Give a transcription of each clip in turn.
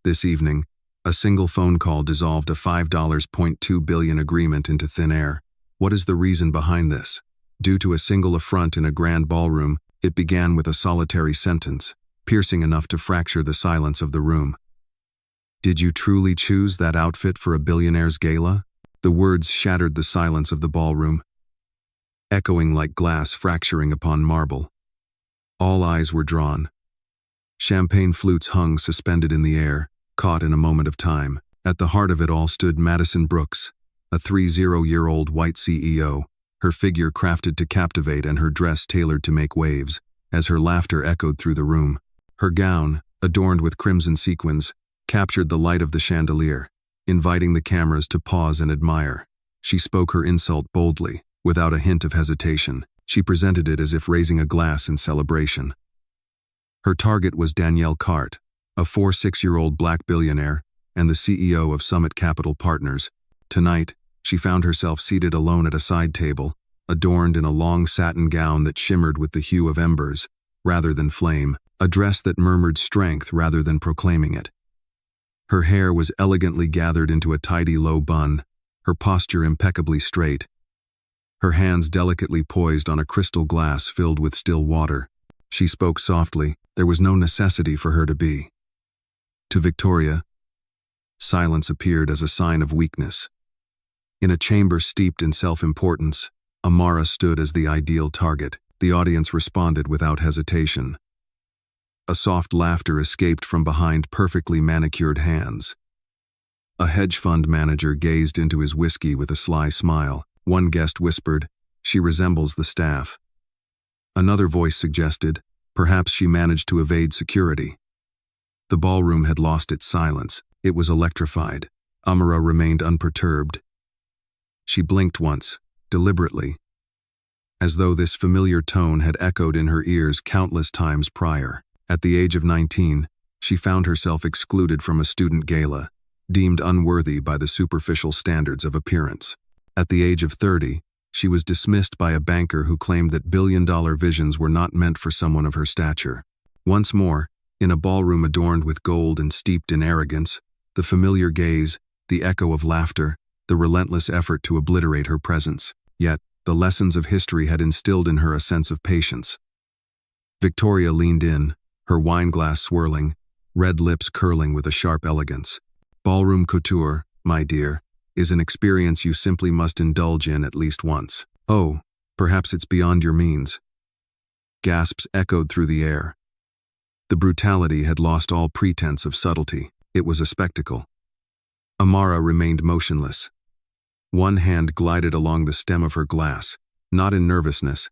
This evening, a single phone call dissolved a $5.2 billion agreement into thin air. What is the reason behind this? Due to a single affront in a grand ballroom, it began with a solitary sentence, piercing enough to fracture the silence of the room. "Did you truly choose that outfit for a billionaire's gala?" The words shattered the silence of the ballroom, echoing like glass fracturing upon marble. All eyes were drawn. Champagne flutes hung suspended in the air, caught in a moment of time. At the heart of it all stood Madison Brooks, a 30-year-old white CEO, her figure crafted to captivate and her dress tailored to make waves, as her laughter echoed through the room. Her gown, adorned with crimson sequins, captured the light of the chandelier, inviting the cameras to pause and admire. She spoke her insult boldly, without a hint of hesitation. She presented it as if raising a glass in celebration. Her target was Danielle Carte, a 46-year-old black billionaire and the CEO of Summit Capital Partners. Tonight, she found herself seated alone at a side table, adorned in a long satin gown that shimmered with the hue of embers, rather than flame, a dress that murmured strength rather than proclaiming it. Her hair was elegantly gathered into a tidy low bun, her posture impeccably straight, her hands delicately poised on a crystal glass filled with still water. She spoke softly. There was no necessity for her to be. To Victoria, silence appeared as a sign of weakness. In a chamber steeped in self-importance, Amara stood as the ideal target. The audience responded without hesitation. A soft laughter escaped from behind perfectly manicured hands. A hedge fund manager gazed into his whiskey with a sly smile. One guest whispered, "She resembles the staff." Another voice suggested, "Perhaps she managed to evade security." The ballroom had lost its silence. It was electrified. Amara remained unperturbed. She blinked once, deliberately, as though this familiar tone had echoed in her ears countless times prior. At the age of 19, she found herself excluded from a student gala, deemed unworthy by the superficial standards of appearance. At the age of 30, she was dismissed by a banker who claimed that billion-dollar visions were not meant for someone of her stature. Once more, in a ballroom adorned with gold and steeped in arrogance, the familiar gaze, the echo of laughter, the relentless effort to obliterate her presence. Yet, the lessons of history had instilled in her a sense of patience. Victoria leaned in, her wineglass swirling, red lips curling with a sharp elegance. "Ballroom couture, my dear, is an experience you simply must indulge in at least once." "Oh, perhaps it's beyond your means." Gasps echoed through the air. The brutality had lost all pretense of subtlety. It was a spectacle. Amara remained motionless. One hand glided along the stem of her glass, not in nervousness,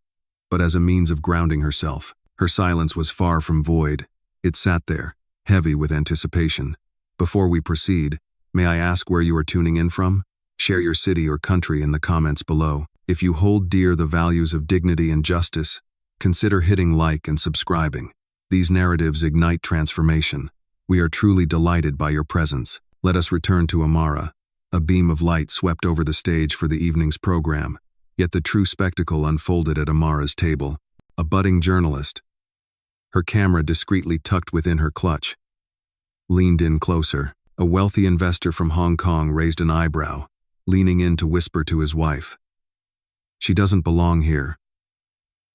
but as a means of grounding herself. Her silence was far from void. It sat there, heavy with anticipation. "Before we proceed, may I ask where you are tuning in from? Share your city or country in the comments below. If you hold dear the values of dignity and justice, consider hitting like and subscribing. These narratives ignite transformation. We are truly delighted by your presence." Let us return to Amara. A beam of light swept over the stage for the evening's program, yet the true spectacle unfolded at Amara's table. A budding journalist, her camera discreetly tucked within her clutch, leaned in closer. A wealthy investor from Hong Kong raised an eyebrow, leaning in to whisper to his wife, "She doesn't belong here."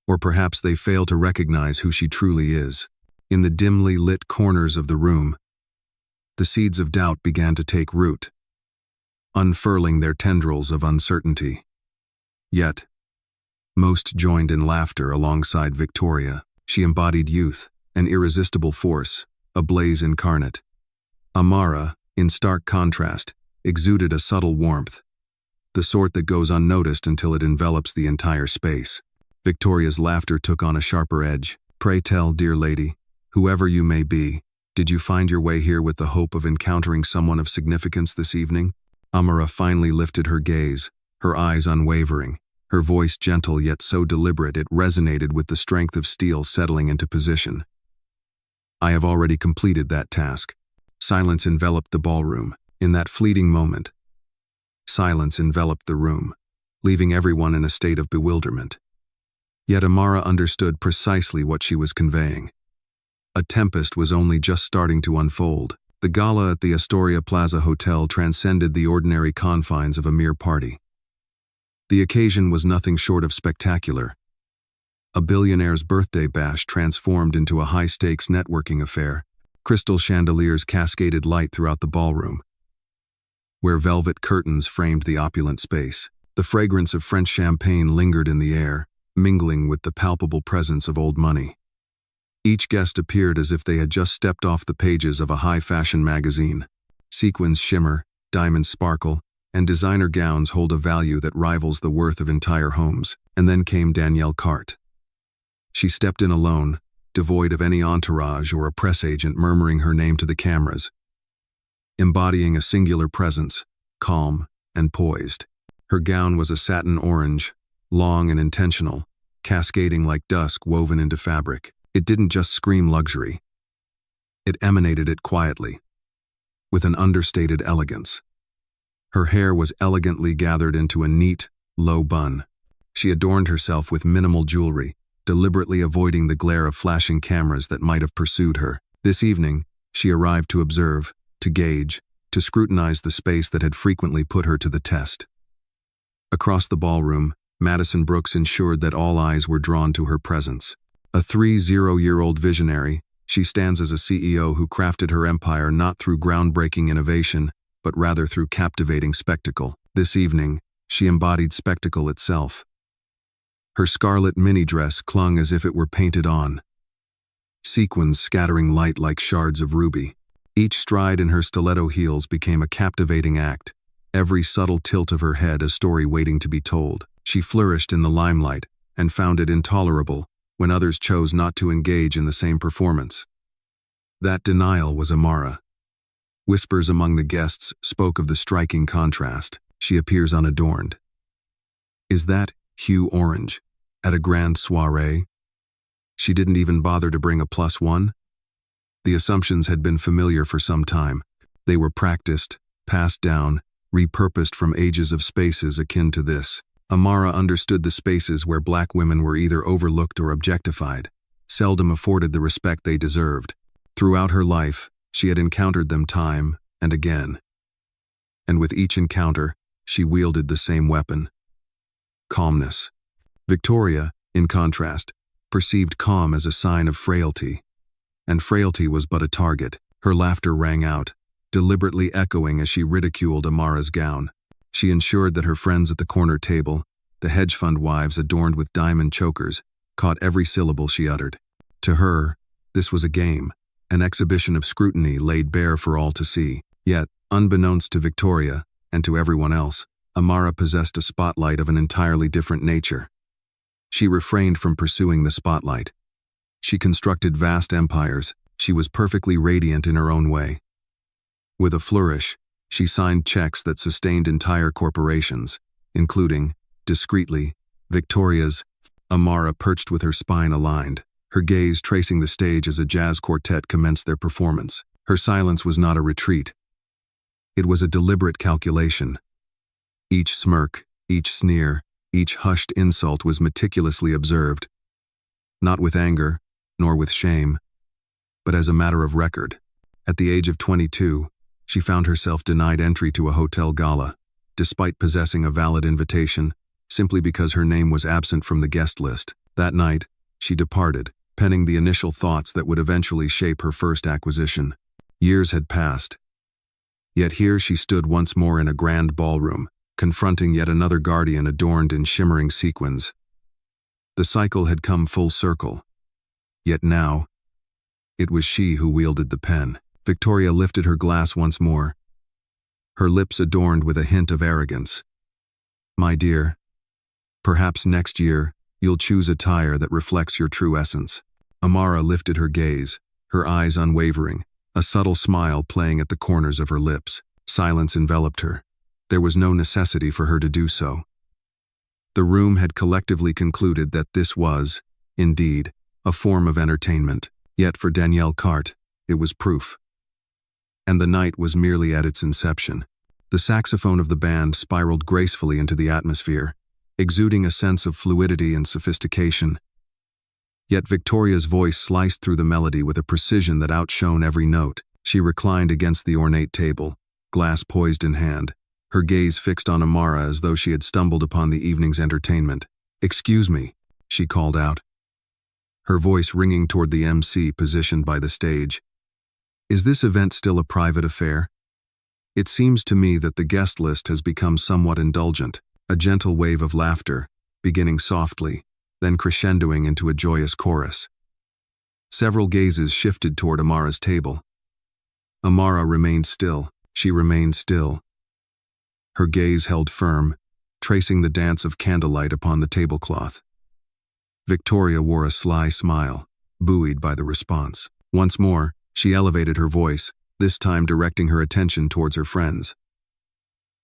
Or perhaps they fail to recognize who she truly is. In the dimly lit corners of the room, the seeds of doubt began to take root, unfurling their tendrils of uncertainty. Yet, most joined in laughter alongside Victoria. She embodied youth, an irresistible force, a blaze incarnate. Amara, in stark contrast, exuded a subtle warmth, the sort that goes unnoticed until it envelops the entire space. Victoria's laughter took on a sharper edge. "Pray tell, dear lady, whoever you may be, did you find your way here with the hope of encountering someone of significance this evening?" Amara finally lifted her gaze, her eyes unwavering, her voice gentle yet so deliberate it resonated with the strength of steel settling into position. "I have already completed that task." Silence enveloped the ballroom. In that fleeting moment, silence enveloped the room, leaving everyone in a state of bewilderment. Yet Amara understood precisely what she was conveying. A tempest was only just starting to unfold. The gala at the Astoria Plaza Hotel transcended the ordinary confines of a mere party. The occasion was nothing short of spectacular. A billionaire's birthday bash transformed into a high-stakes networking affair. Crystal chandeliers cascaded light throughout the ballroom, where velvet curtains framed the opulent space. The fragrance of French champagne lingered in the air, mingling with the palpable presence of old money. Each guest appeared as if they had just stepped off the pages of a high-fashion magazine. Sequins shimmer, diamonds sparkle, and designer gowns hold a value that rivals the worth of entire homes. And then came Danielle Carte. She stepped in alone, devoid of any entourage or a press agent murmuring her name to the cameras, embodying a singular presence, calm and poised. Her gown was a satin orange, long and intentional, cascading like dusk woven into fabric. It didn't just scream luxury. It emanated it quietly, with an understated elegance. Her hair was elegantly gathered into a neat, low bun. She adorned herself with minimal jewelry, deliberately avoiding the glare of flashing cameras that might have pursued her. This evening, she arrived to observe, to gauge, to scrutinize the space that had frequently put her to the test. Across the ballroom, Madison Brooks ensured that all eyes were drawn to her presence. A 30-year-old visionary, she stands as a CEO who crafted her empire not through groundbreaking innovation, but rather through captivating spectacle. This evening, she embodied spectacle itself. Her scarlet mini-dress clung as if it were painted on, sequins scattering light like shards of ruby. Each stride in her stiletto heels became a captivating act, every subtle tilt of her head a story waiting to be told. She flourished in the limelight and found it intolerable when others chose not to engage in the same performance. That denial was Amara. Whispers among the guests spoke of the striking contrast. She appears unadorned. Is that hue orange at a grand soiree? She didn't even bother to bring a +1? The assumptions had been familiar for some time. They were practiced, passed down, repurposed from ages of spaces akin to this. Amara understood the spaces where black women were either overlooked or objectified, seldom afforded the respect they deserved. Throughout her life, she had encountered them time and again. And with each encounter, she wielded the same weapon: calmness. Victoria, in contrast, perceived calm as a sign of frailty. And frailty was but a target. Her laughter rang out, deliberately echoing as she ridiculed Amara's gown. She ensured that her friends at the corner table, the hedge fund wives adorned with diamond chokers, caught every syllable she uttered. To her, this was a game, an exhibition of scrutiny laid bare for all to see. Yet, unbeknownst to Victoria, and to everyone else, Amara possessed a spotlight of an entirely different nature. She refrained from pursuing the spotlight. She constructed vast empires. She was perfectly radiant in her own way. With a flourish, she signed checks that sustained entire corporations, including, discreetly, Victoria's. Amara perched with her spine aligned, her gaze tracing the stage as a jazz quartet commenced their performance. Her silence was not a retreat. It was a deliberate calculation. Each smirk, each sneer, each hushed insult was meticulously observed, not with anger, nor with shame, but as a matter of record. At the age of 22, she found herself denied entry to a hotel gala, despite possessing a valid invitation, simply because her name was absent from the guest list. That night, she departed, penning the initial thoughts that would eventually shape her first acquisition. Years had passed. Yet here she stood once more in a grand ballroom, confronting yet another guardian adorned in shimmering sequins. The cycle had come full circle. Yet now, it was she who wielded the pen. Victoria lifted her glass once more, her lips adorned with a hint of arrogance. My dear, perhaps next year you'll choose attire that reflects your true essence. Amara lifted her gaze, her eyes unwavering, a subtle smile playing at the corners of her lips. Silence enveloped her. There was no necessity for her to do so. The room had collectively concluded that this was, indeed, a form of entertainment. Yet for Danielle Carte, it was proof. And the night was merely at its inception. The saxophone of the band spiraled gracefully into the atmosphere, exuding a sense of fluidity and sophistication. Yet Victoria's voice sliced through the melody with a precision that outshone every note. She reclined against the ornate table, glass poised in hand, her gaze fixed on Amara as though she had stumbled upon the evening's entertainment. "Excuse me," she called out, her voice ringing toward the MC positioned by the stage. "Is this event still a private affair? It seems to me that the guest list has become somewhat indulgent." A gentle wave of laughter, beginning softly, then crescendoing into a joyous chorus. Several gazes shifted toward Amara's table. Amara remained still. She remained still. Her gaze held firm, tracing the dance of candlelight upon the tablecloth. Victoria wore a sly smile, buoyed by the response. Once more, she elevated her voice, this time directing her attention towards her friends.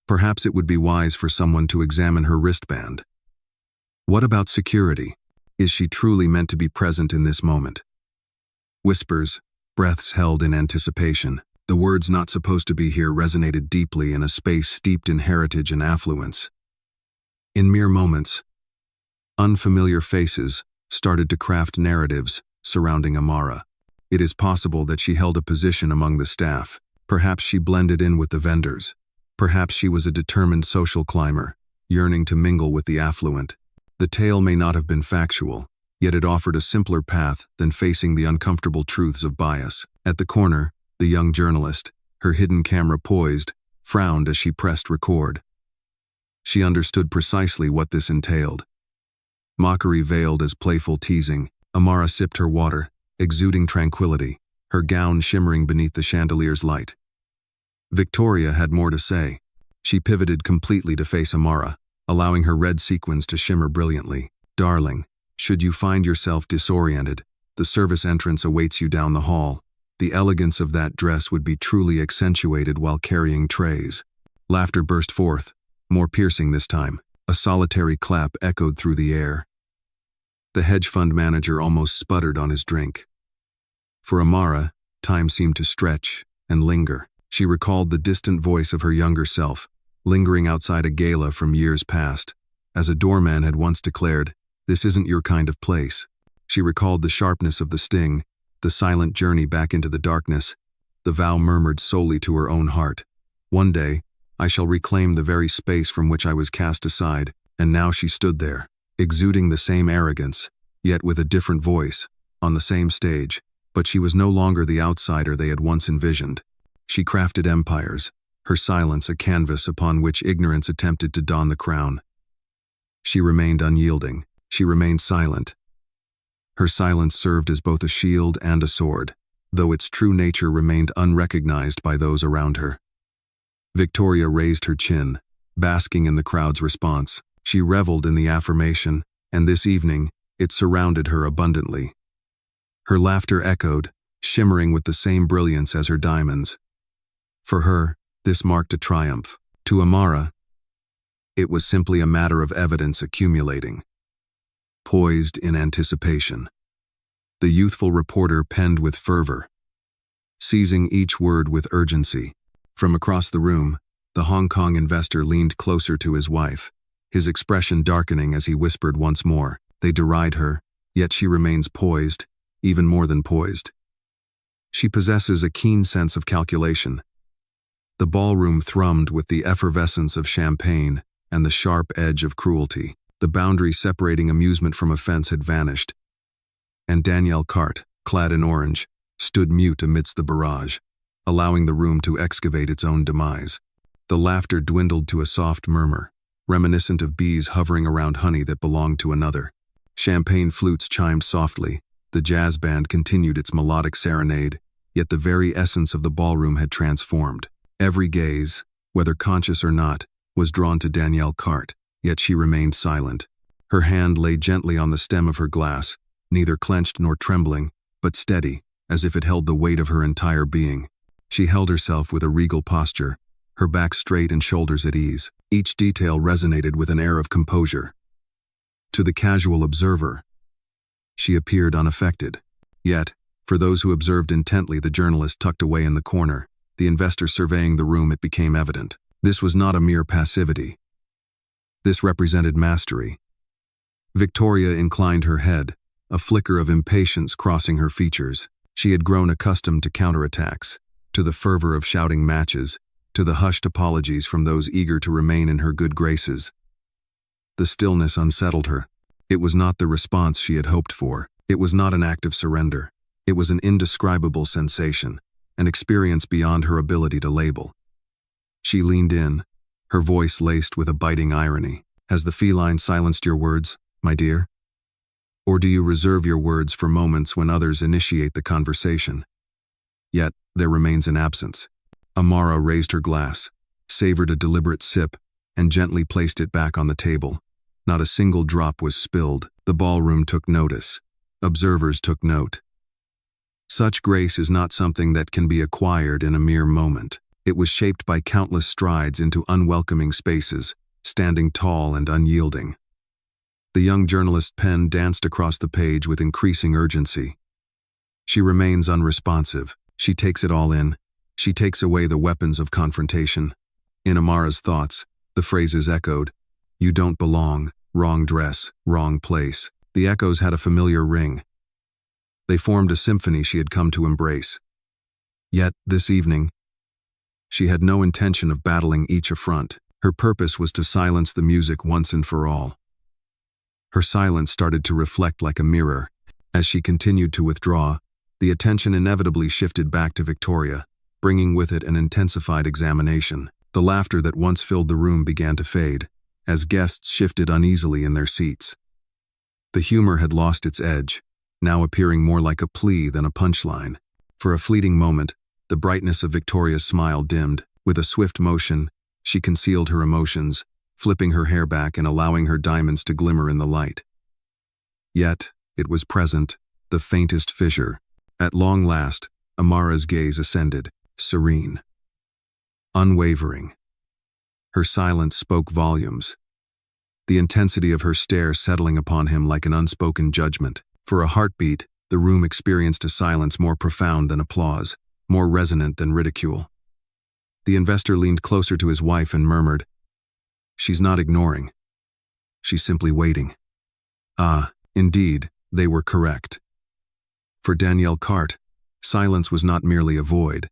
Perhaps it would be wise for someone to examine her wristband. What about security? Is she truly meant to be present in this moment? Whispers, breaths held in anticipation. The words "not supposed to be here" resonated deeply in a space steeped in heritage and affluence. In mere moments, unfamiliar faces started to craft narratives surrounding Amara. It is possible that she held a position among the staff. Perhaps she blended in with the vendors. Perhaps she was a determined social climber, yearning to mingle with the affluent. The tale may not have been factual, yet it offered a simpler path than facing the uncomfortable truths of bias. At the corner, the young journalist, her hidden camera poised, frowned as she pressed record. She understood precisely what this entailed. Mockery veiled as playful teasing. Amara sipped her water, exuding tranquility, her gown shimmering beneath the chandelier's light. Victoria had more to say. She pivoted completely to face Amara, allowing her red sequins to shimmer brilliantly. "Darling, should you find yourself disoriented, the service entrance awaits you down the hall. The elegance of that dress would be truly accentuated while carrying trays." Laughter burst forth, more piercing this time. A solitary clap echoed through the air. The hedge fund manager almost sputtered on his drink. For Amara, time seemed to stretch and linger. She recalled the distant voice of her younger self, lingering outside a gala from years past. As a doorman had once declared, "This isn't your kind of place." She recalled the sharpness of the sting, the silent journey back into the darkness. The vow murmured solely to her own heart. "One day, I shall reclaim the very space from which I was cast aside." And now she stood there, exuding the same arrogance, yet with a different voice, on the same stage. But she was no longer the outsider they had once envisioned. She crafted empires, her silence a canvas upon which ignorance attempted to don the crown. She remained unyielding. She remained silent. Her silence served as both a shield and a sword, though its true nature remained unrecognized by those around her. Victoria raised her chin, basking in the crowd's response. She reveled in the affirmation, and this evening, it surrounded her abundantly. Her laughter echoed, shimmering with the same brilliance as her diamonds. For her, this marked a triumph. To Amara, it was simply a matter of evidence accumulating. Poised in anticipation, the youthful reporter penned with fervor, seizing each word with urgency. From across the room, the Hong Kong investor leaned closer to his wife, his expression darkening as he whispered once more, "They deride her, yet she remains poised, even more than poised. She possesses a keen sense of calculation." The ballroom thrummed with the effervescence of champagne and the sharp edge of cruelty. The boundary separating amusement from offense had vanished, and Danielle Carte, clad in orange, stood mute amidst the barrage, allowing the room to excavate its own demise. The laughter dwindled to a soft murmur, reminiscent of bees hovering around honey that belonged to another. Champagne flutes chimed softly, the jazz band continued its melodic serenade, yet the very essence of the ballroom had transformed. Every gaze, whether conscious or not, was drawn to Danielle Carte, yet she remained silent. Her hand lay gently on the stem of her glass, neither clenched nor trembling, but steady, as if it held the weight of her entire being. She held herself with a regal posture, her back straight and shoulders at ease. Each detail resonated with an air of composure. To the casual observer, she appeared unaffected. Yet, for those who observed intently the journalist tucked away in the corner, the investor surveying the room, it became evident. This was not a mere passivity. This represented mastery. Victoria inclined her head, a flicker of impatience crossing her features. She had grown accustomed to counterattacks, to the fervor of shouting matches, to the hushed apologies from those eager to remain in her good graces. The stillness unsettled her. It was not the response she had hoped for. It was not an act of surrender. It was an indescribable sensation, an experience beyond her ability to label. She leaned in, her voice laced with a biting irony. Has the feline silenced your words, my dear? Or do you reserve your words for moments when others initiate the conversation? Yet, there remains an absence. Amara raised her glass, savored a deliberate sip, and gently placed it back on the table. Not a single drop was spilled. The ballroom took notice. Observers took note. Such grace is not something that can be acquired in a mere moment. It was shaped by countless strides into unwelcoming spaces, standing tall and unyielding. The young journalist's pen danced across the page with increasing urgency. She remains unresponsive. She takes it all in. She takes away the weapons of confrontation. In Amara's thoughts, the phrases echoed. You don't belong, wrong dress, wrong place. The echoes had a familiar ring. They formed a symphony she had come to embrace. Yet, this evening, she had no intention of battling each affront. Her purpose was to silence the music once and for all. Her silence started to reflect like a mirror. As she continued to withdraw, the attention inevitably shifted back to Victoria, bringing with it an intensified examination. The laughter that once filled the room began to fade, as guests shifted uneasily in their seats. The humor had lost its edge, now appearing more like a plea than a punchline. For a fleeting moment, the brightness of Victoria's smile dimmed. With a swift motion, she concealed her emotions, flipping her hair back and allowing her diamonds to glimmer in the light. Yet, it was present, the faintest fissure. At long last, Amara's gaze ascended, serene, unwavering. Her silence spoke volumes, the intensity of her stare settling upon him like an unspoken judgment. For a heartbeat, the room experienced a silence more profound than applause, more resonant than ridicule. The investor leaned closer to his wife and murmured, "She's not ignoring. She's simply waiting." Ah, indeed, they were correct. For Danielle Carte, silence was not merely a void.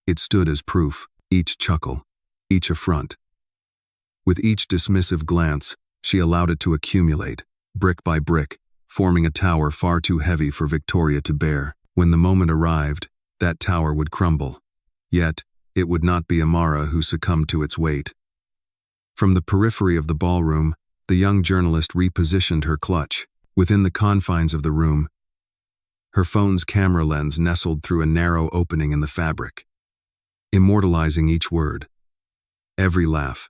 It stood as proof, each chuckle, each affront. With each dismissive glance, she allowed it to accumulate, brick by brick, forming a tower far too heavy for Victoria to bear. When the moment arrived, that tower would crumble. Yet, it would not be Amara who succumbed to its weight. From the periphery of the ballroom, the young journalist repositioned her clutch. Within the confines of the room, her phone's camera lens nestled through a narrow opening in the fabric, immortalizing each word, every laugh,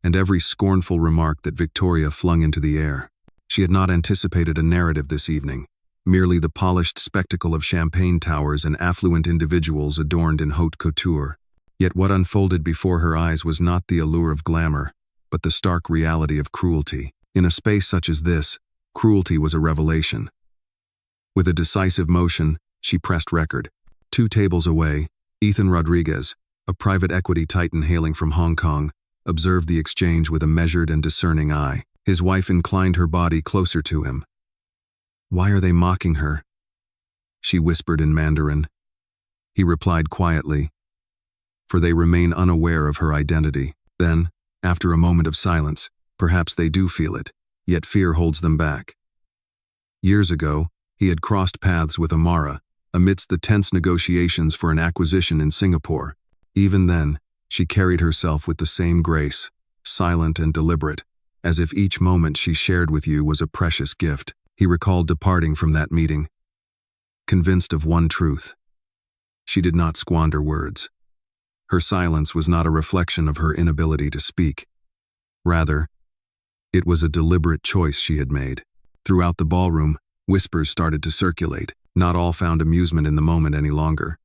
and every scornful remark that Victoria flung into the air. She had not anticipated a narrative this evening, merely the polished spectacle of champagne towers and affluent individuals adorned in haute couture. Yet what unfolded before her eyes was not the allure of glamour, but the stark reality of cruelty. In a space such as this, cruelty was a revelation. With a decisive motion, she pressed record. 2 tables away, Ethan Rodriguez, a private equity titan hailing from Hong Kong, observed the exchange with a measured and discerning eye. His wife inclined her body closer to him. "Why are they mocking her?" she whispered in Mandarin. He replied quietly, "For they remain unaware of her identity." Then, after a moment of silence, "Perhaps they do feel it, yet fear holds them back." Years ago, he had crossed paths with Amara, amidst the tense negotiations for an acquisition in Singapore. Even then, she carried herself with the same grace, silent and deliberate, as if each moment she shared with you was a precious gift. He recalled departing from that meeting, convinced of one truth. She did not squander words. Her silence was not a reflection of her inability to speak. Rather, it was a deliberate choice she had made. Throughout the ballroom, whispers started to circulate. Not all found amusement in the moment any longer.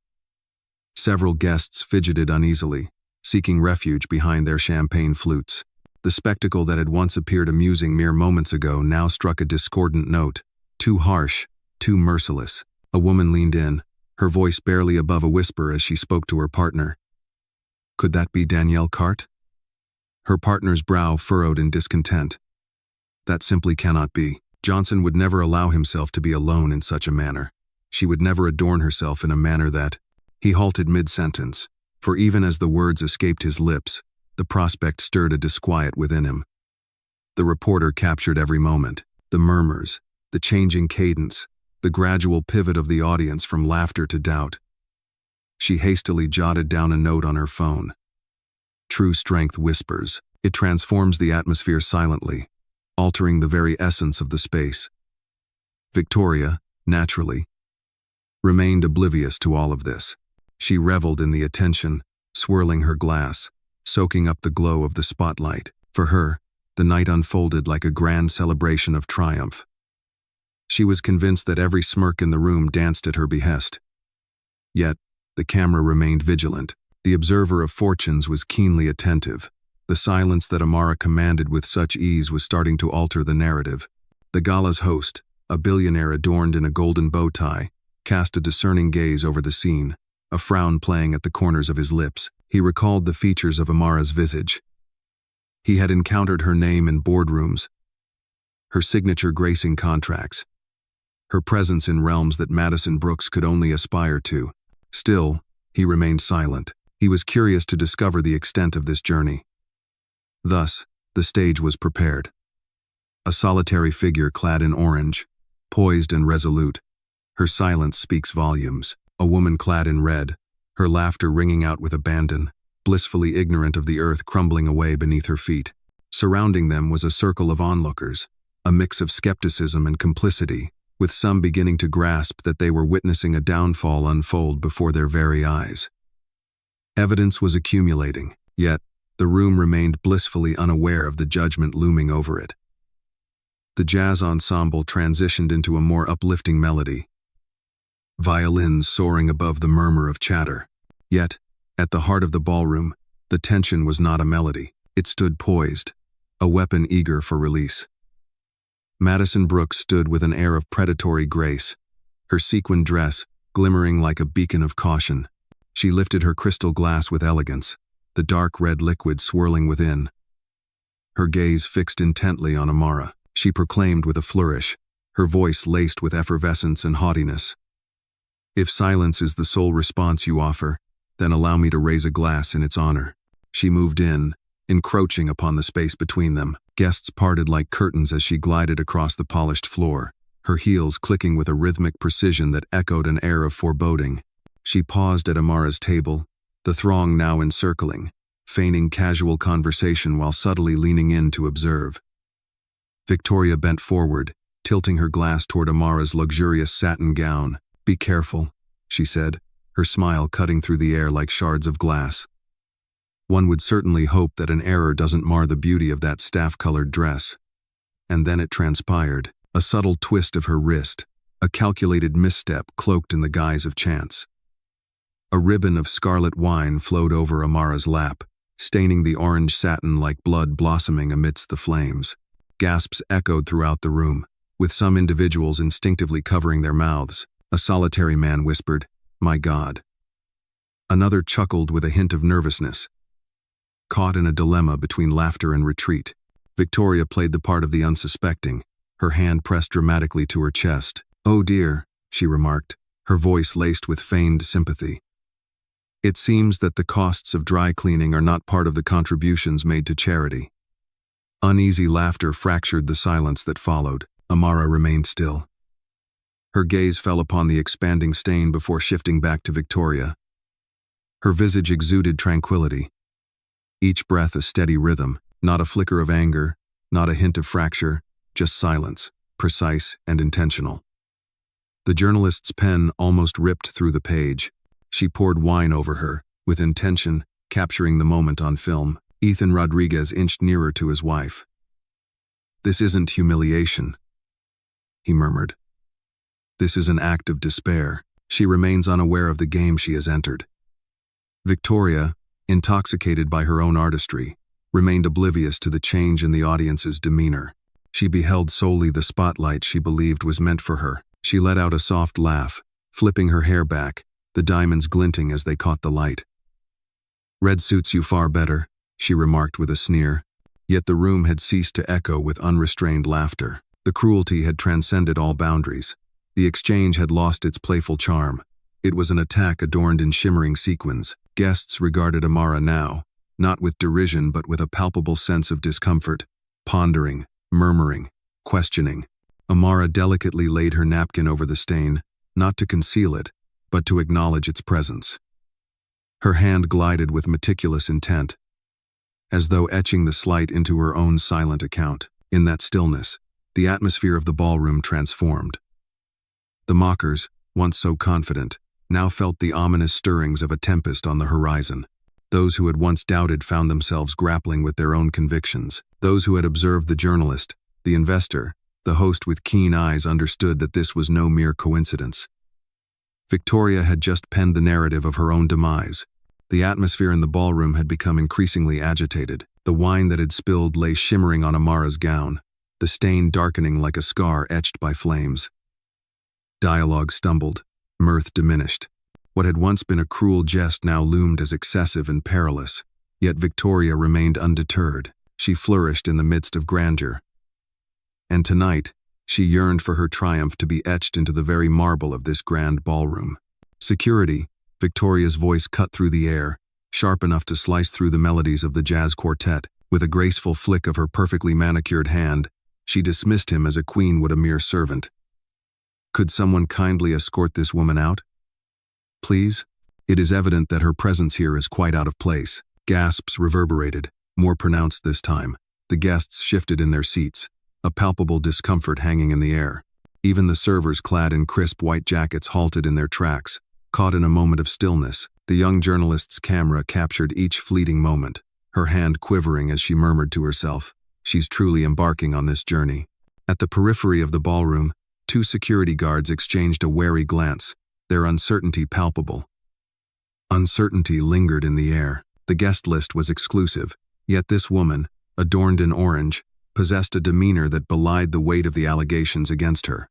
Several guests fidgeted uneasily, seeking refuge behind their champagne flutes. The spectacle that had once appeared amusing mere moments ago now struck a discordant note, too harsh, too merciless. A woman leaned in, her voice barely above a whisper as she spoke to her partner. Could that be Danielle Carte? Her partner's brow furrowed in discontent. That simply cannot be. Johnson would never allow himself to be alone in such a manner. She would never adorn herself in a manner that, He halted mid-sentence, for even as the words escaped his lips, the prospect stirred a disquiet within him. The reporter captured every moment, the murmurs, the changing cadence, the gradual pivot of the audience from laughter to doubt. She hastily jotted down a note on her phone. True strength whispers. It transforms the atmosphere silently, altering the very essence of the space. Victoria, naturally, remained oblivious to all of this. She reveled in the attention, swirling her glass, soaking up the glow of the spotlight. For her, the night unfolded like a grand celebration of triumph. She was convinced that every smirk in the room danced at her behest. Yet, the camera remained vigilant. The observer of fortunes was keenly attentive. The silence that Amara commanded with such ease was starting to alter the narrative. The gala's host, a billionaire adorned in a golden bow tie, cast a discerning gaze over the scene, a frown playing at the corners of his lips. He recalled the features of Amara's visage. He had encountered her name in boardrooms, her signature gracing contracts, her presence in realms that Madison Brooks could only aspire to. Still, he remained silent. He was curious to discover the extent of this journey. Thus, the stage was prepared. A solitary figure clad in orange, poised and resolute. Her silence speaks volumes. A woman clad in red, her laughter ringing out with abandon, blissfully ignorant of the earth crumbling away beneath her feet. Surrounding them was a circle of onlookers, a mix of skepticism and complicity, with some beginning to grasp that they were witnessing a downfall unfold before their very eyes. Evidence was accumulating, yet the room remained blissfully unaware of the judgment looming over it. The jazz ensemble transitioned into a more uplifting melody, violins soaring above the murmur of chatter. Yet, at the heart of the ballroom, the tension was not a melody. It stood poised, a weapon eager for release. Madison Brooks stood with an air of predatory grace, her sequined dress glimmering like a beacon of caution. She lifted her crystal glass with elegance, the dark red liquid swirling within. Her gaze fixed intently on Amara. She proclaimed with a flourish, her voice laced with effervescence and haughtiness. "If silence is the sole response you offer, then allow me to raise a glass in its honor." She moved in, encroaching upon the space between them. Guests parted like curtains as she glided across the polished floor, her heels clicking with a rhythmic precision that echoed an air of foreboding. She paused at Amara's table, the throng now encircling, feigning casual conversation while subtly leaning in to observe. Victoria bent forward, tilting her glass toward Amara's luxurious satin gown. "Be careful," she said, her smile cutting through the air like shards of glass. One would certainly hope that an error doesn't mar the beauty of that staff-colored dress. And then it transpired, a subtle twist of her wrist, a calculated misstep cloaked in the guise of chance. A ribbon of scarlet wine flowed over Amara's lap, staining the orange satin like blood blossoming amidst the flames. Gasps echoed throughout the room, with some individuals instinctively covering their mouths. A solitary man whispered, "My God." Another chuckled with a hint of nervousness. Caught in a dilemma between laughter and retreat, Victoria played the part of the unsuspecting, her hand pressed dramatically to her chest. "Oh dear," she remarked, her voice laced with feigned sympathy. "It seems that the costs of dry cleaning are not part of the contributions made to charity." Uneasy laughter fractured the silence that followed. Amara remained still. Her gaze fell upon the expanding stain before shifting back to Victoria. Her visage exuded tranquility. Each breath a steady rhythm, not a flicker of anger, not a hint of fracture, just silence, precise and intentional. The journalist's pen almost ripped through the page. She poured wine over her, with intention, capturing the moment on film. Ethan Rodriguez inched nearer to his wife. "This isn't humiliation," he murmured. "This is an act of despair." She remains unaware of the game she has entered. Victoria, intoxicated by her own artistry, remained oblivious to the change in the audience's demeanor. She beheld solely the spotlight she believed was meant for her. She let out a soft laugh, flipping her hair back, the diamonds glinting as they caught the light. "Red suits you far better," she remarked with a sneer. Yet the room had ceased to echo with unrestrained laughter. The cruelty had transcended all boundaries. The exchange had lost its playful charm. It was an attack adorned in shimmering sequins. Guests regarded Amara now, not with derision but with a palpable sense of discomfort, pondering, murmuring, questioning. Amara delicately laid her napkin over the stain, not to conceal it, but to acknowledge its presence. Her hand glided with meticulous intent, as though etching the slight into her own silent account. In that stillness, the atmosphere of the ballroom transformed. The mockers, once so confident, now felt the ominous stirrings of a tempest on the horizon. Those who had once doubted found themselves grappling with their own convictions. Those who had observed the journalist, the investor, the host with keen eyes understood that this was no mere coincidence. Victoria had just penned the narrative of her own demise. The atmosphere in the ballroom had become increasingly agitated. The wine that had spilled lay shimmering on Amara's gown, the stain darkening like a scar etched by flames. Dialogue stumbled, mirth diminished. What had once been a cruel jest now loomed as excessive and perilous. Yet Victoria remained undeterred. She flourished in the midst of grandeur. And tonight, she yearned for her triumph to be etched into the very marble of this grand ballroom. Security, Victoria's voice cut through the air, sharp enough to slice through the melodies of the jazz quartet. With a graceful flick of her perfectly manicured hand, she dismissed him as a queen would a mere servant. Could someone kindly escort this woman out? Please? It is evident that her presence here is quite out of place. Gasps reverberated, more pronounced this time. The guests shifted in their seats, a palpable discomfort hanging in the air. Even the servers clad in crisp white jackets halted in their tracks, caught in a moment of stillness. The young journalist's camera captured each fleeting moment, her hand quivering as she murmured to herself, "She's truly embarking on this journey." At the periphery of the ballroom, two security guards exchanged a wary glance, their uncertainty palpable. Uncertainty lingered in the air. The guest list was exclusive, yet this woman, adorned in orange, possessed a demeanor that belied the weight of the allegations against her.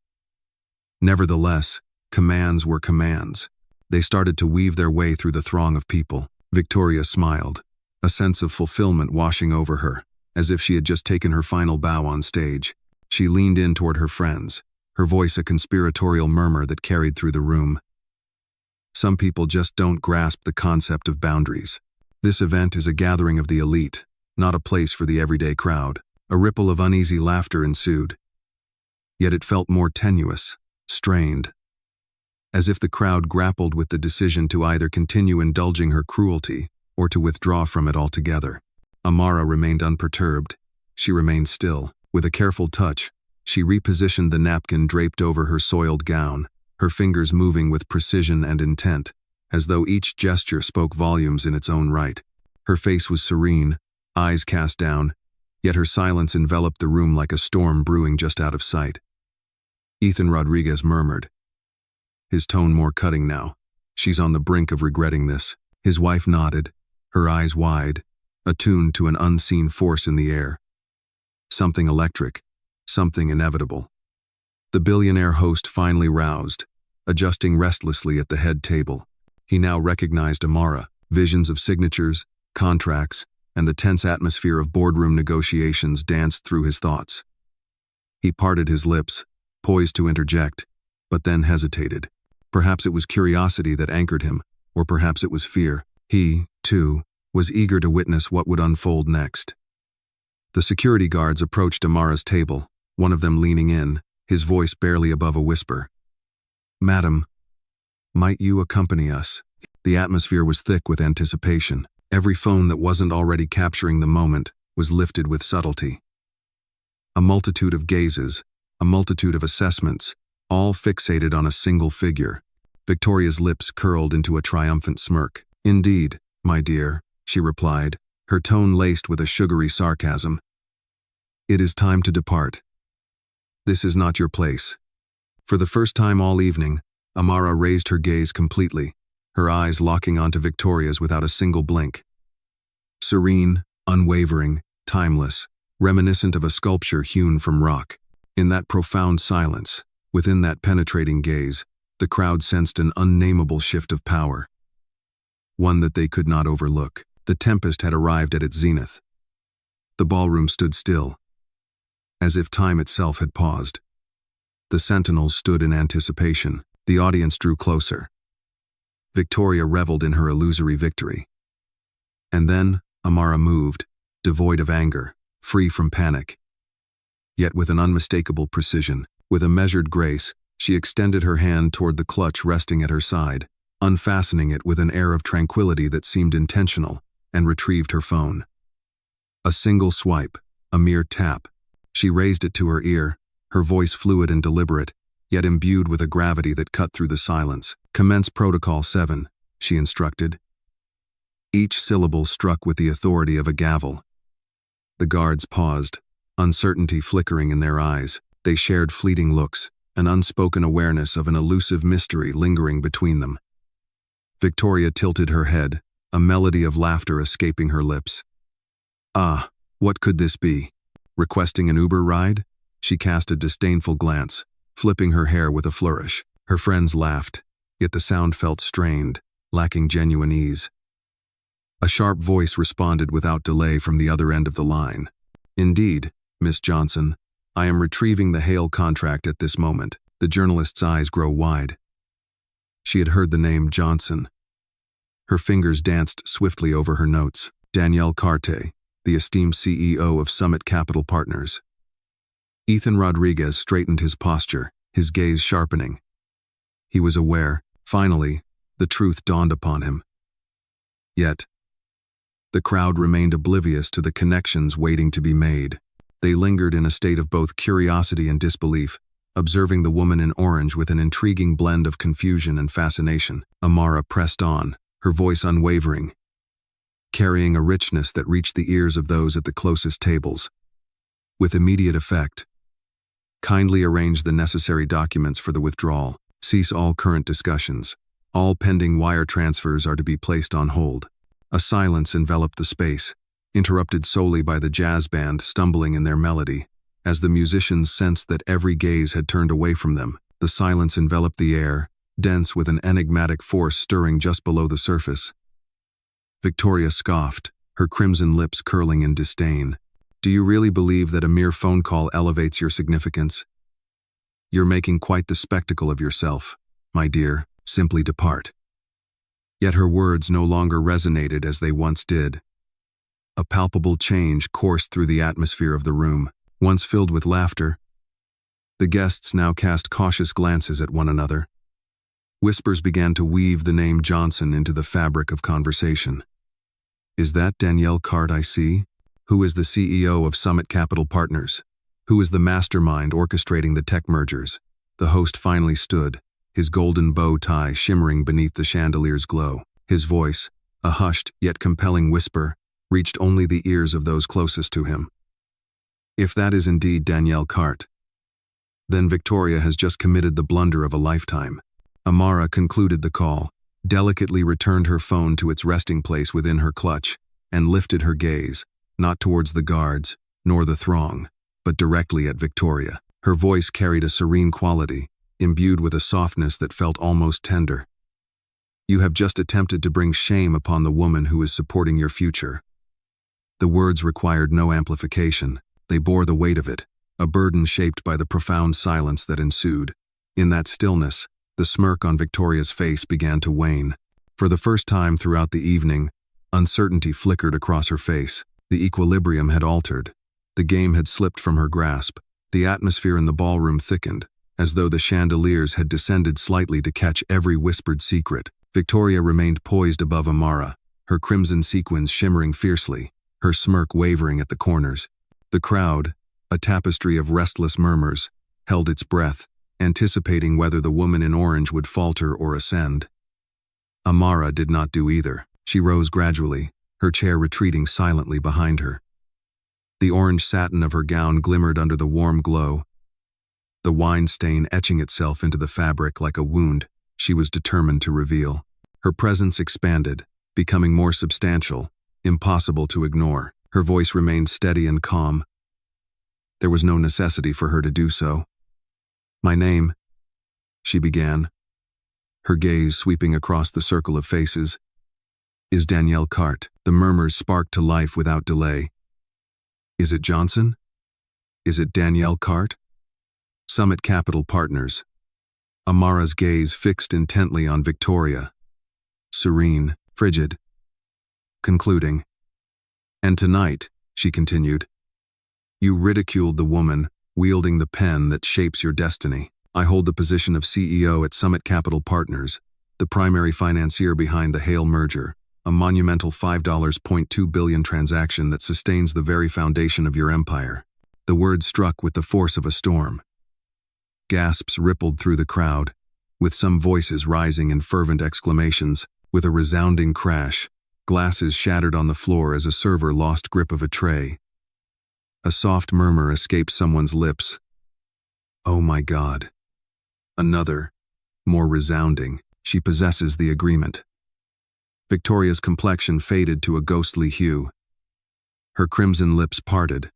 Nevertheless, commands were commands. They started to weave their way through the throng of people. Victoria smiled, a sense of fulfillment washing over her, as if she had just taken her final bow on stage. She leaned in toward her friends, her voice a conspiratorial murmur that carried through the room. Some people just don't grasp the concept of boundaries. This event is a gathering of the elite, not a place for the everyday crowd. A ripple of uneasy laughter ensued. Yet it felt more tenuous, strained, as if the crowd grappled with the decision to either continue indulging her cruelty or to withdraw from it altogether. Amara remained unperturbed. She remained still. With a careful touch, she repositioned the napkin draped over her soiled gown, her fingers moving with precision and intent, as though each gesture spoke volumes in its own right. Her face was serene, eyes cast down, yet her silence enveloped the room like a storm brewing just out of sight. Ethan Rodriguez murmured, his tone more cutting now. "She's on the brink of regretting this." His wife nodded, her eyes wide, attuned to an unseen force in the air. Something electric, something inevitable. The billionaire host finally roused, adjusting restlessly at the head table. He now recognized Amara. Visions of signatures, contracts, and the tense atmosphere of boardroom negotiations danced through his thoughts. He parted his lips, poised to interject, but then hesitated. Perhaps it was curiosity that anchored him, or perhaps it was fear. He, too, was eager to witness what would unfold next. The security guards approached Amara's table, one of them leaning in, his voice barely above a whisper. "Madam, might you accompany us?" The atmosphere was thick with anticipation. Every phone that wasn't already capturing the moment was lifted with subtlety. A multitude of gazes, a multitude of assessments, all fixated on a single figure. Victoria's lips curled into a triumphant smirk. "Indeed, my dear," she replied, her tone laced with a sugary sarcasm. "It is time to depart. This is not your place." For the first time all evening, Amara raised her gaze completely, her eyes locking onto Victoria's without a single blink. Serene, unwavering, timeless, reminiscent of a sculpture hewn from rock. In that profound silence, within that penetrating gaze, the crowd sensed an unnameable shift of power. One that they could not overlook. The tempest had arrived at its zenith. The ballroom stood still, as if time itself had paused. The sentinels stood in anticipation. The audience drew closer. Victoria reveled in her illusory victory. And then, Amara moved, devoid of anger, free from panic. Yet with an unmistakable precision, with a measured grace, she extended her hand toward the clutch resting at her side, unfastening it with an air of tranquility that seemed intentional, and retrieved her phone. A single swipe, a mere tap. She raised it to her ear, her voice fluid and deliberate, yet imbued with a gravity that cut through the silence. "Commence Protocol 7, she instructed. Each syllable struck with the authority of a gavel. The guards paused, uncertainty flickering in their eyes. They shared fleeting looks, an unspoken awareness of an elusive mystery lingering between them. Victoria tilted her head, a melody of laughter escaping her lips. Ah, what could this be? Requesting an Uber ride? She cast a disdainful glance, flipping her hair with a flourish. Her friends laughed, yet the sound felt strained, lacking genuine ease. A sharp voice responded without delay from the other end of the line. "Indeed, Miss Johnson, I am retrieving the Hale contract at this moment." The journalist's eyes grow wide. She had heard the name Johnson. Her fingers danced swiftly over her notes. Danielle Carte, the esteemed CEO of Summit Capital Partners. Ethan Rodriguez straightened his posture, his gaze sharpening. He was aware, finally, the truth dawned upon him. Yet, the crowd remained oblivious to the connections waiting to be made. They lingered in a state of both curiosity and disbelief, observing the woman in orange with an intriguing blend of confusion and fascination. Amara pressed on, her voice unwavering, carrying a richness that reached the ears of those at the closest tables. With immediate effect, kindly arrange the necessary documents for the withdrawal. Cease all current discussions. All pending wire transfers are to be placed on hold. A silence enveloped the space, interrupted solely by the jazz band stumbling in their melody. As the musicians sensed that every gaze had turned away from them, the silence enveloped the air, dense with an enigmatic force stirring just below the surface. Victoria scoffed, her crimson lips curling in disdain. "Do you really believe that a mere phone call elevates your significance? You're making quite the spectacle of yourself, my dear. Simply depart." Yet her words no longer resonated as they once did. A palpable change coursed through the atmosphere of the room. Once filled with laughter, the guests now cast cautious glances at one another. Whispers began to weave the name Johnson into the fabric of conversation. "Is that Danielle Carte I see? Who is the CEO of Summit Capital Partners? Who is the mastermind orchestrating the tech mergers?" The host finally stood, his golden bow tie shimmering beneath the chandelier's glow. His voice, a hushed yet compelling whisper, reached only the ears of those closest to him. "If that is indeed Danielle Carte, then Victoria has just committed the blunder of a lifetime." Amara concluded the call, delicately returned her phone to its resting place within her clutch, and lifted her gaze, not towards the guards, nor the throng, but directly at Victoria. Her voice carried a serene quality, imbued with a softness that felt almost tender. "You have just attempted to bring shame upon the woman who is supporting your future." The words required no amplification. They bore the weight of it, a burden shaped by the profound silence that ensued. In that stillness, the smirk on Victoria's face began to wane. For the first time throughout the evening, uncertainty flickered across her face. The equilibrium had altered. The game had slipped from her grasp. The atmosphere in the ballroom thickened, as though the chandeliers had descended slightly to catch every whispered secret. Victoria remained poised above Amara, her crimson sequins shimmering fiercely, her smirk wavering at the corners. The crowd, a tapestry of restless murmurs, held its breath, anticipating whether the woman in orange would falter or ascend. Amara did not do either. She rose gradually, her chair retreating silently behind her. The orange satin of her gown glimmered under the warm glow, the wine stain etching itself into the fabric like a wound she was determined to reveal. Her presence expanded, becoming more substantial, impossible to ignore. Her voice remained steady and calm. There was no necessity for her to do so. "My name," she began, her gaze sweeping across the circle of faces, "is Danielle Carte." The murmurs sparked to life without delay. "Is it Johnson? Is it Danielle Carte?" Summit Capital Partners. Amara's gaze fixed intently on Victoria, serene, frigid. Concluding. And tonight, she continued, you ridiculed the woman wielding the pen that shapes your destiny. I hold the position of CEO at Summit Capital Partners, the primary financier behind the Hale merger, a monumental $5.2 billion transaction that sustains the very foundation of your empire. The words struck with the force of a storm. Gasps rippled through the crowd, with some voices rising in fervent exclamations. With a resounding crash, glasses shattered on the floor as a server lost grip of a tray. A soft murmur escaped someone's lips. Oh my God. Another, more resounding, she possesses the agreement. Victoria's complexion faded to a ghostly hue. Her crimson lips parted.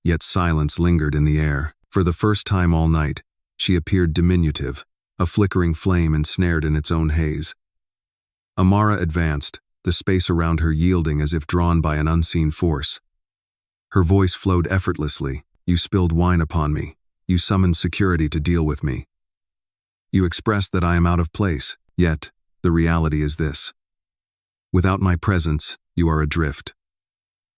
Yet silence lingered in the air. For the first time all night, she appeared diminutive, a flickering flame ensnared in its own haze. Amara advanced, the space around her yielding as if drawn by an unseen force. Her voice flowed effortlessly. You spilled wine upon me. You summoned security to deal with me. You expressed that I am out of place, yet, the reality is this. Without my presence, you are adrift.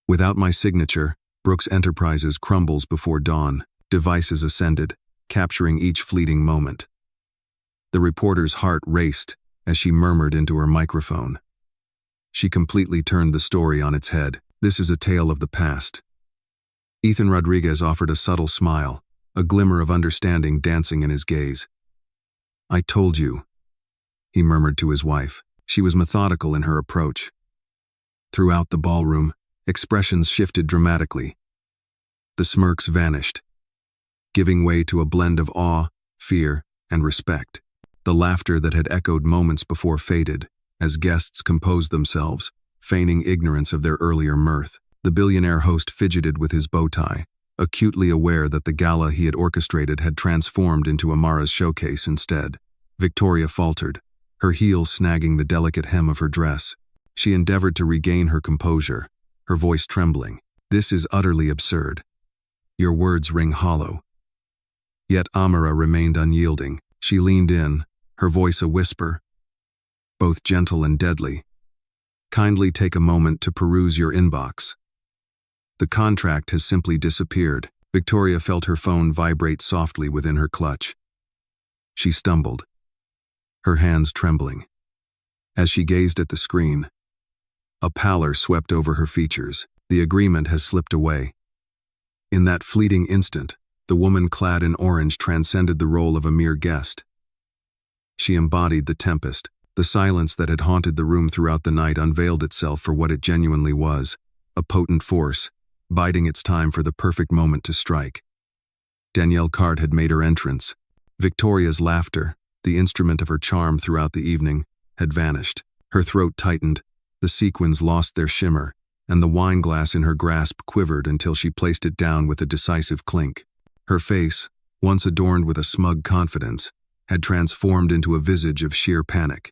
Without my signature, Brooks Enterprises crumbles before dawn, devices ascended, capturing each fleeting moment. The reporter's heart raced as she murmured into her microphone. She completely turned the story on its head. This is a tale of the past. Ethan Rodriguez offered a subtle smile, a glimmer of understanding dancing in his gaze. I told you, he murmured to his wife. She was methodical in her approach. Throughout the ballroom, expressions shifted dramatically. The smirks vanished, giving way to a blend of awe, fear, and respect. The laughter that had echoed moments before faded, as guests composed themselves, feigning ignorance of their earlier mirth. The billionaire host fidgeted with his bow tie, acutely aware that the gala he had orchestrated had transformed into Amara's showcase instead. Victoria faltered, her heels snagging the delicate hem of her dress. She endeavored to regain her composure, her voice trembling. This is utterly absurd. Your words ring hollow. Yet Amara remained unyielding. She leaned in, her voice a whisper, both gentle and deadly. Kindly take a moment to peruse your inbox. The contract has simply disappeared. Victoria felt her phone vibrate softly within her clutch. She stumbled, her hands trembling. As she gazed at the screen, a pallor swept over her features. The agreement has slipped away. In that fleeting instant, the woman clad in orange transcended the role of a mere guest. She embodied the tempest. The silence that had haunted the room throughout the night unveiled itself for what it genuinely was, a potent force, biding its time for the perfect moment to strike. Danielle Card had made her entrance. Victoria's laughter, the instrument of her charm throughout the evening, had vanished. Her throat tightened, the sequins lost their shimmer, and the wine glass in her grasp quivered until she placed it down with a decisive clink. Her face, once adorned with a smug confidence, had transformed into a visage of sheer panic.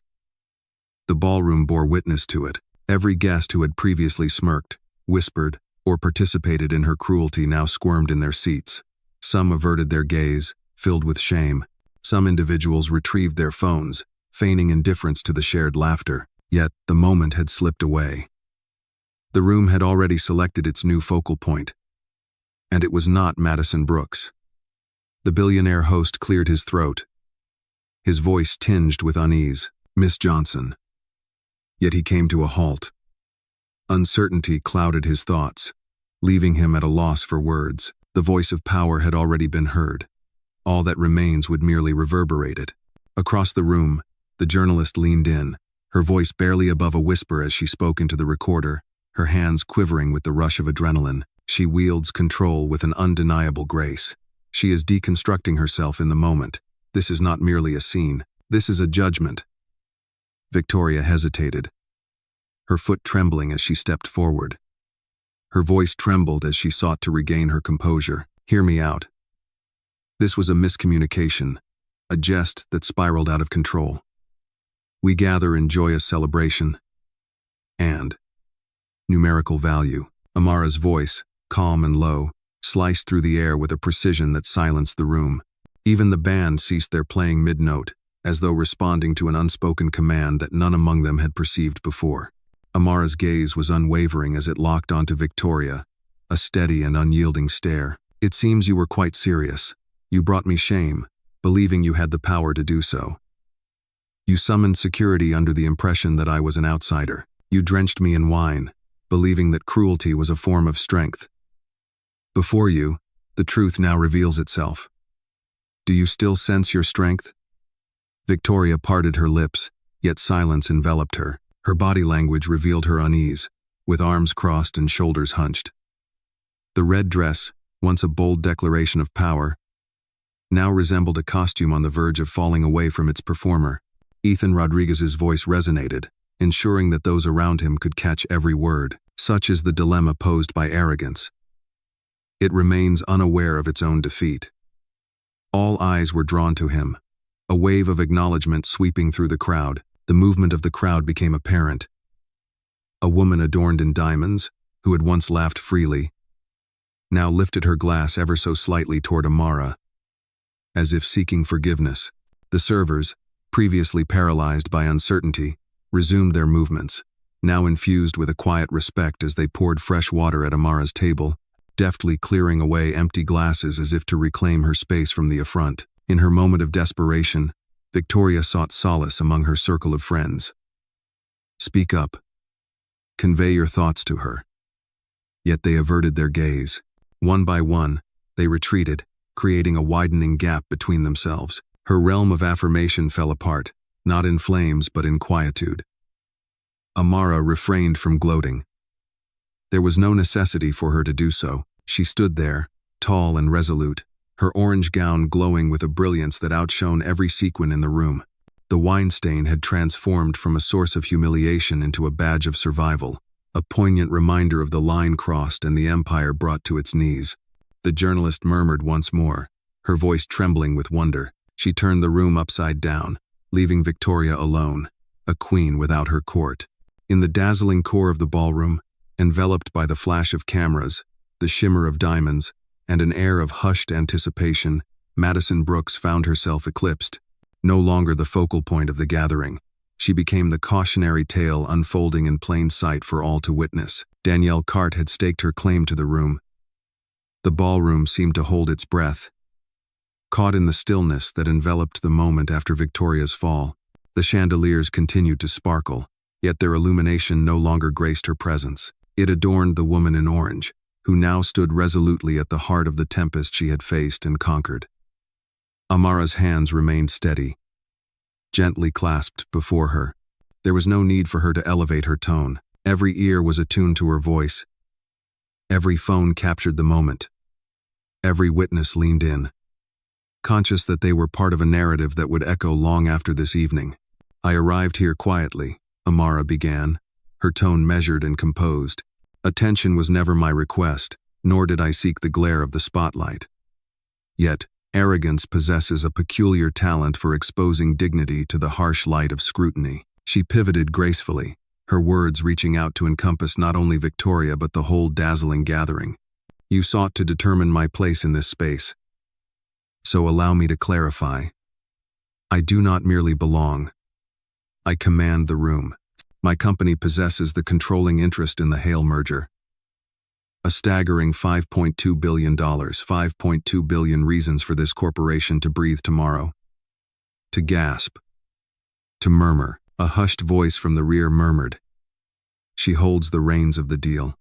The ballroom bore witness to it. Every guest who had previously smirked, whispered, or participated in her cruelty now squirmed in their seats. Some averted their gaze, filled with shame. Some individuals retrieved their phones, feigning indifference to the shared laughter. Yet, the moment had slipped away. The room had already selected its new focal point. And it was not Madison Brooks. The billionaire host cleared his throat, his voice tinged with unease. Miss Johnson. Yet he came to a halt. Uncertainty clouded his thoughts, leaving him at a loss for words. The voice of power had already been heard. All that remains would merely reverberate it. Across the room, the journalist leaned in, her voice barely above a whisper as she spoke into the recorder, her hands quivering with the rush of adrenaline. She wields control with an undeniable grace. She is deconstructing herself in the moment. This is not merely a scene. This is a judgment. Victoria hesitated, her foot trembling as she stepped forward. Her voice trembled as she sought to regain her composure. Hear me out. This was a miscommunication, a jest that spiraled out of control. We gather in joyous celebration and numerical value. Amara's voice, calm and low, sliced through the air with a precision that silenced the room. Even the band ceased their playing mid-note. as though responding to an unspoken command that none among them had perceived before. Amara's gaze was unwavering as it locked onto Victoria, a steady and unyielding stare. "It seems you were quite serious. You brought me shame, believing you had the power to do so. You summoned security under the impression that I was an outsider. You drenched me in wine, believing that cruelty was a form of strength. Before you, the truth now reveals itself. Do you still sense your strength?" Victoria parted her lips, yet silence enveloped her. Her body language revealed her unease, with arms crossed and shoulders hunched. The red dress, once a bold declaration of power, now resembled a costume on the verge of falling away from its performer. Ethan Rodriguez's voice resonated, ensuring that those around him could catch every word. Such is the dilemma posed by arrogance. It remains unaware of its own defeat. All eyes were drawn to him, a wave of acknowledgement sweeping through the crowd. The movement of the crowd became apparent. A woman adorned in diamonds, who had once laughed freely, now lifted her glass ever so slightly toward Amara, as if seeking forgiveness. The servers, previously paralyzed by uncertainty, resumed their movements, now infused with a quiet respect as they poured fresh water at Amara's table, deftly clearing away empty glasses as if to reclaim her space from the affront. In her moment of desperation, Victoria sought solace among her circle of friends. Speak up. Convey your thoughts to her. Yet they averted their gaze. One by one, they retreated, creating a widening gap between themselves. Her realm of affirmation fell apart, not in flames but in quietude. Amara refrained from gloating. There was no necessity for her to do so. She stood there, tall and resolute, her orange gown glowing with a brilliance that outshone every sequin in the room. The wine stain had transformed from a source of humiliation into a badge of survival, a poignant reminder of the line crossed and the empire brought to its knees. The journalist murmured once more, her voice trembling with wonder. She turned the room upside down, leaving Victoria alone, a queen without her court. In the dazzling core of the ballroom, enveloped by the flash of cameras, the shimmer of diamonds, and an air of hushed anticipation, Madison Brooks found herself eclipsed. No longer the focal point of the gathering, she became the cautionary tale unfolding in plain sight for all to witness. Danielle Carte had staked her claim to the room. The ballroom seemed to hold its breath, caught in the stillness that enveloped the moment after Victoria's fall. The chandeliers continued to sparkle, yet their illumination no longer graced her presence. It adorned the woman in orange, who now stood resolutely at the heart of the tempest she had faced and conquered. Amara's hands remained steady, gently clasped before her. There was no need for her to elevate her tone. Every ear was attuned to her voice. Every phone captured the moment. Every witness leaned in, conscious that they were part of a narrative that would echo long after this evening. "I arrived here quietly," Amara began, her tone measured and composed. "Attention was never my request, nor did I seek the glare of the spotlight. Yet, arrogance possesses a peculiar talent for exposing dignity to the harsh light of scrutiny." She pivoted gracefully, her words reaching out to encompass not only Victoria but the whole dazzling gathering. "You sought to determine my place in this space. So allow me to clarify. I do not merely belong. I command the room. My company possesses the controlling interest in the Hale merger. A staggering $5.2 billion, 5.2 billion reasons for this corporation to breathe tomorrow. To gasp. To murmur. A hushed voice from the rear murmured. She holds the reins of the deal.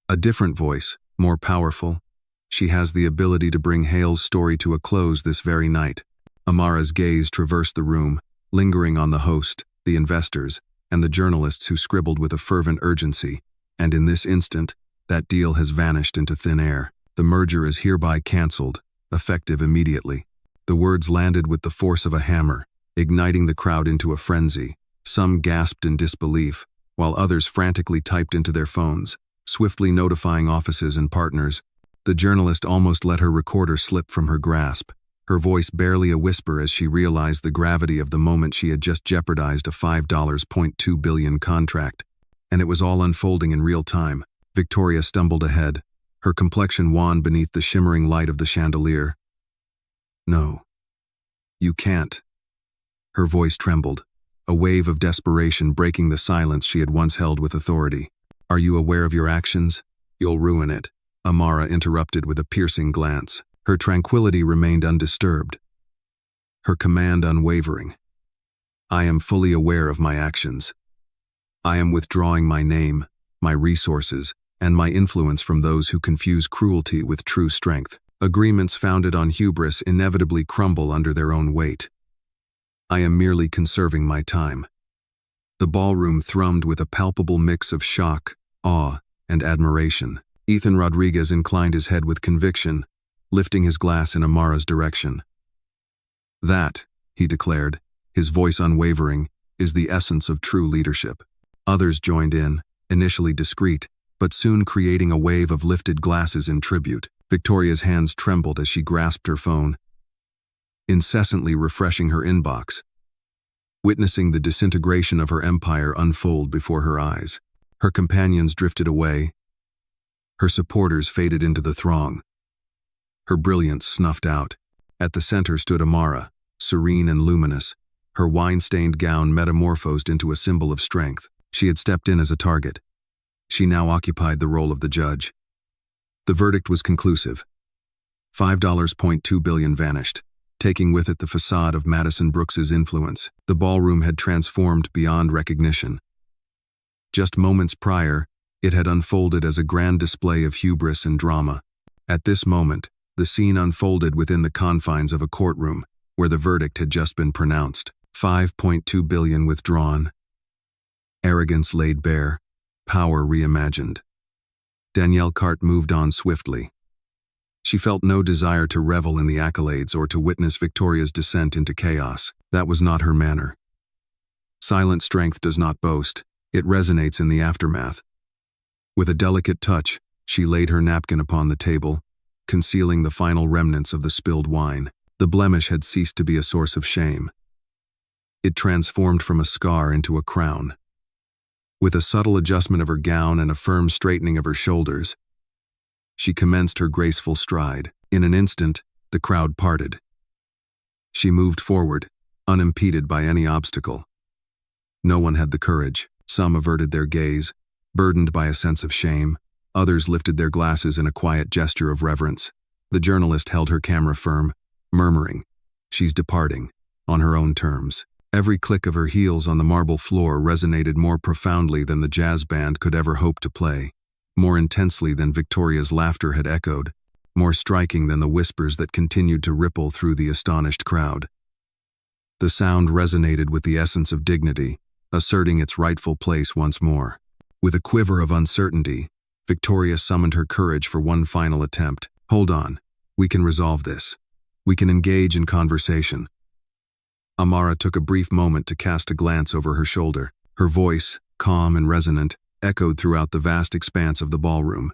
A different voice, more powerful. She has the ability to bring Hale's story to a close this very night. Amara's gaze traversed the room, lingering on the host, the investors, and the journalists who scribbled with a fervent urgency, and in this instant, that deal has vanished into thin air. The merger is hereby cancelled, effective immediately. The words landed with the force of a hammer, igniting the crowd into a frenzy. Some gasped in disbelief, while others frantically typed into their phones, swiftly notifying offices and partners. The journalist almost let her recorder slip from her grasp, her voice barely a whisper as she realized the gravity of the moment. She had just jeopardized a $5.2 billion contract, and it was all unfolding in real time. Victoria stumbled ahead, her complexion wan beneath the shimmering light of the chandelier. "No. You can't." Her voice trembled, a wave of desperation breaking the silence she had once held with authority. "Are you aware of your actions? You'll ruin it," Amara interrupted with a piercing glance. Her tranquility remained undisturbed, her command unwavering. "I am fully aware of my actions. I am withdrawing my name, my resources, and my influence from those who confuse cruelty with true strength. Agreements founded on hubris inevitably crumble under their own weight. I am merely conserving my time." The ballroom thrummed with a palpable mix of shock, awe, and admiration. Ethan Rodriguez inclined his head with conviction, lifting his glass in Amara's direction. "That," he declared, his voice unwavering, "is the essence of true leadership." Others joined in, initially discreet, but soon creating a wave of lifted glasses in tribute. Victoria's hands trembled as she grasped her phone, incessantly refreshing her inbox, witnessing the disintegration of her empire unfold before her eyes. Her companions drifted away. Her supporters faded into the throng. Her brilliance snuffed out. At the center stood Amara, serene and luminous, her wine-stained gown metamorphosed into a symbol of strength. She had stepped in as a target. She now occupied the role of the judge. The verdict was conclusive. $5.2 billion vanished, taking with it the facade of Madison Brooks's influence. The ballroom had transformed beyond recognition. Just moments prior, it had unfolded as a grand display of hubris and drama. At this moment, the scene unfolded within the confines of a courtroom, where the verdict had just been pronounced. $5.2 billion withdrawn. Arrogance laid bare, power reimagined. Danielle Carte moved on swiftly. She felt no desire to revel in the accolades or to witness Victoria's descent into chaos. That was not her manner. Silent strength does not boast, it resonates in the aftermath. With a delicate touch, she laid her napkin upon the table, concealing the final remnants of the spilled wine. The blemish had ceased to be a source of shame. It transformed from a scar into a crown. With a subtle adjustment of her gown and a firm straightening of her shoulders, she commenced her graceful stride. In an instant, the crowd parted. She moved forward, unimpeded by any obstacle. No one had the courage. Some averted their gaze, burdened by a sense of shame. Others lifted their glasses in a quiet gesture of reverence. The journalist held her camera firm, murmuring, "She's departing, on her own terms." Every click of her heels on the marble floor resonated more profoundly than the jazz band could ever hope to play, more intensely than Victoria's laughter had echoed, more striking than the whispers that continued to ripple through the astonished crowd. The sound resonated with the essence of dignity, asserting its rightful place once more. With a quiver of uncertainty, Victoria summoned her courage for one final attempt. "Hold on. We can resolve this. We can engage in conversation." Amara took a brief moment to cast a glance over her shoulder. Her voice, calm and resonant, echoed throughout the vast expanse of the ballroom.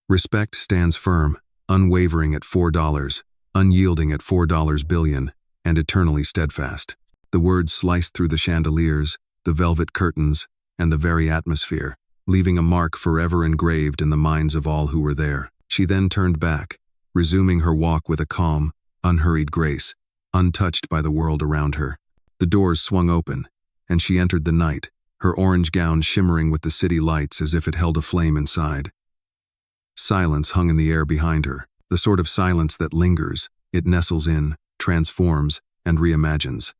"Respect stands firm, unwavering at $4, unyielding at $4 billion, and eternally steadfast." The words sliced through the chandeliers, the velvet curtains, and the very atmosphere, leaving a mark forever engraved in the minds of all who were there. She then turned back, resuming her walk with a calm, unhurried grace, untouched by the world around her. The doors swung open, and she entered the night, her orange gown shimmering with the city lights as if it held a flame inside. Silence hung in the air behind her, the sort of silence that lingers, it nestles in, transforms, and reimagines.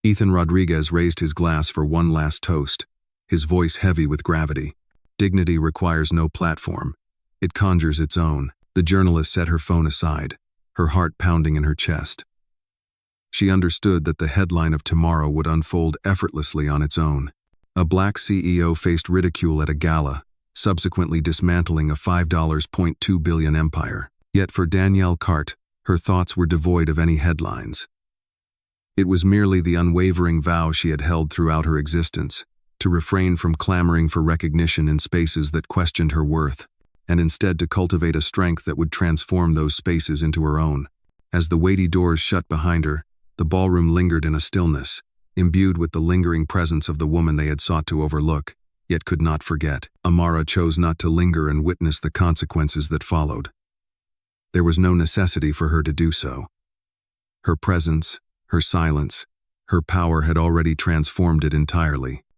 Ethan Rodriguez raised his glass for one last toast, his voice heavy with gravity. Dignity requires no platform. It conjures its own. The journalist set her phone aside, her heart pounding in her chest. She understood that the headline of tomorrow would unfold effortlessly on its own. A black CEO faced ridicule at a gala, subsequently dismantling a $5.2 billion empire. Yet for Danielle Carte, her thoughts were devoid of any headlines. It was merely the unwavering vow she had held throughout her existence, to refrain from clamoring for recognition in spaces that questioned her worth, and instead to cultivate a strength that would transform those spaces into her own. As the weighty doors shut behind her, the ballroom lingered in a stillness, imbued with the lingering presence of the woman they had sought to overlook, yet could not forget. Amara chose not to linger and witness the consequences that followed. There was no necessity for her to do so. Her presence, her silence, Her power had already transformed it entirely.